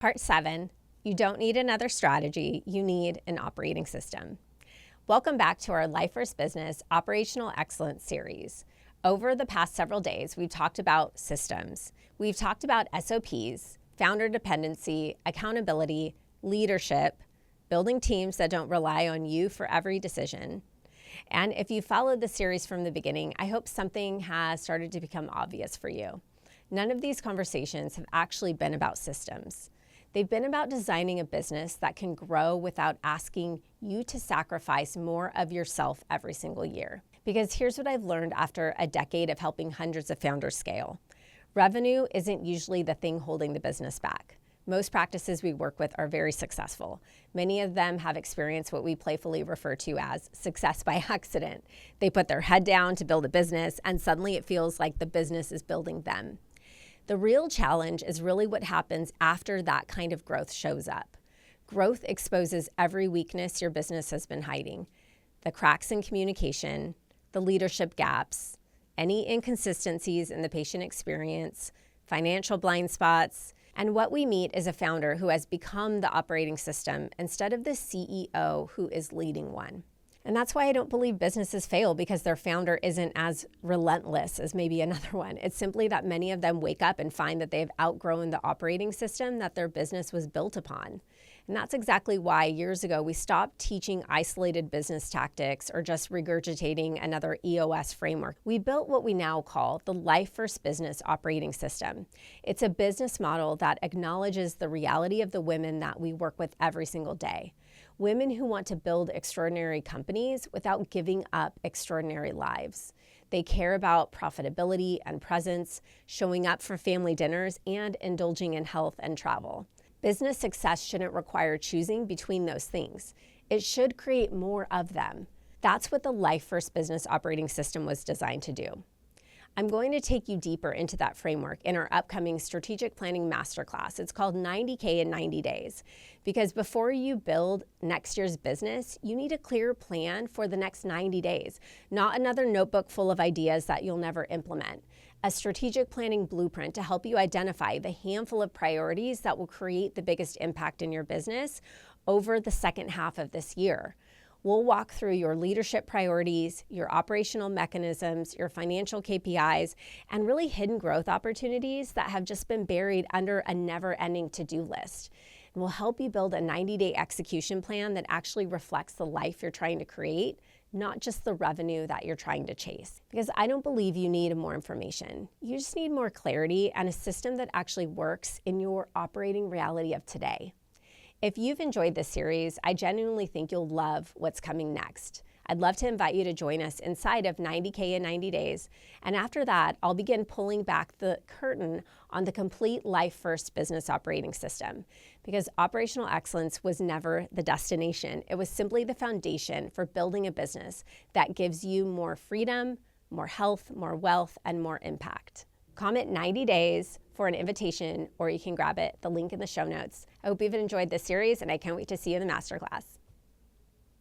Part 7, you don't need another strategy, you need an operating system. Welcome back to our Life First Business Operational Excellence series. Over the past several days, we've talked about systems. We've talked about SOPs, founder dependency, accountability, leadership, building teams that don't rely on you for every decision. And if you followed the series from the beginning, I hope something has started to become obvious for you. None of these conversations have actually been about systems. They've been about designing a business that can grow without asking you to sacrifice more of yourself every single year. Because here's what I've learned after a decade of helping hundreds of founders scale. Revenue isn't usually the thing holding the business back. Most practices we work with are very successful. Many of them have experienced what we playfully refer to as success by accident. They put their head down to build a business, and suddenly it feels like the business is building them. The real challenge is really what happens after that kind of growth shows up. Growth exposes every weakness your business has been hiding. The cracks in communication, the leadership gaps, any inconsistencies in the patient experience, financial blind spots, and what we meet is a founder who has become the operating system instead of the CEO who is leading one. And that's why I don't believe businesses fail, because their founder isn't as relentless as maybe another one. It's simply that many of them wake up and find that they've outgrown the operating system that their business was built upon. And that's exactly why years ago we stopped teaching isolated business tactics or just regurgitating another EOS framework. We built what we now call the Life First Business Operating System. It's a business model that acknowledges the reality of the women that we work with every single day. Women who want to build extraordinary companies without giving up extraordinary lives. They care about profitability and presence, showing up for family dinners, and indulging in health and travel. Business success shouldn't require choosing between those things. It should create more of them. That's what the Life First Business Operating System was designed to do. I'm going to take you deeper into that framework in our upcoming Strategic Planning Masterclass. It's called 90K in 90 Days. Because before you build next year's business, you need a clear plan for the next 90 days, not another notebook full of ideas that you'll never implement. A strategic planning blueprint to help you identify the handful of priorities that will create the biggest impact in your business over the second half of this year. We'll walk through your leadership priorities, your operational mechanisms, your financial KPIs, and really hidden growth opportunities that have just been buried under a never-ending to-do list. And we'll help you build a 90-day execution plan that actually reflects the life you're trying to create, not just the revenue that you're trying to chase. Because I don't believe you need more information. You just need more clarity and a system that actually works in your operating reality of today. If you've enjoyed this series, I genuinely think you'll love what's coming next. I'd love to invite you to join us inside of 90K in 90 days. And after that, I'll begin pulling back the curtain on the complete Life First Business Operating System. Because operational excellence was never the destination. It was simply the foundation for building a business that gives you more freedom, more health, more wealth, and more impact. Comment 90 days for an invitation, or you can grab it, the link in the show notes. I hope you've enjoyed this series, and I can't wait to see you in the masterclass.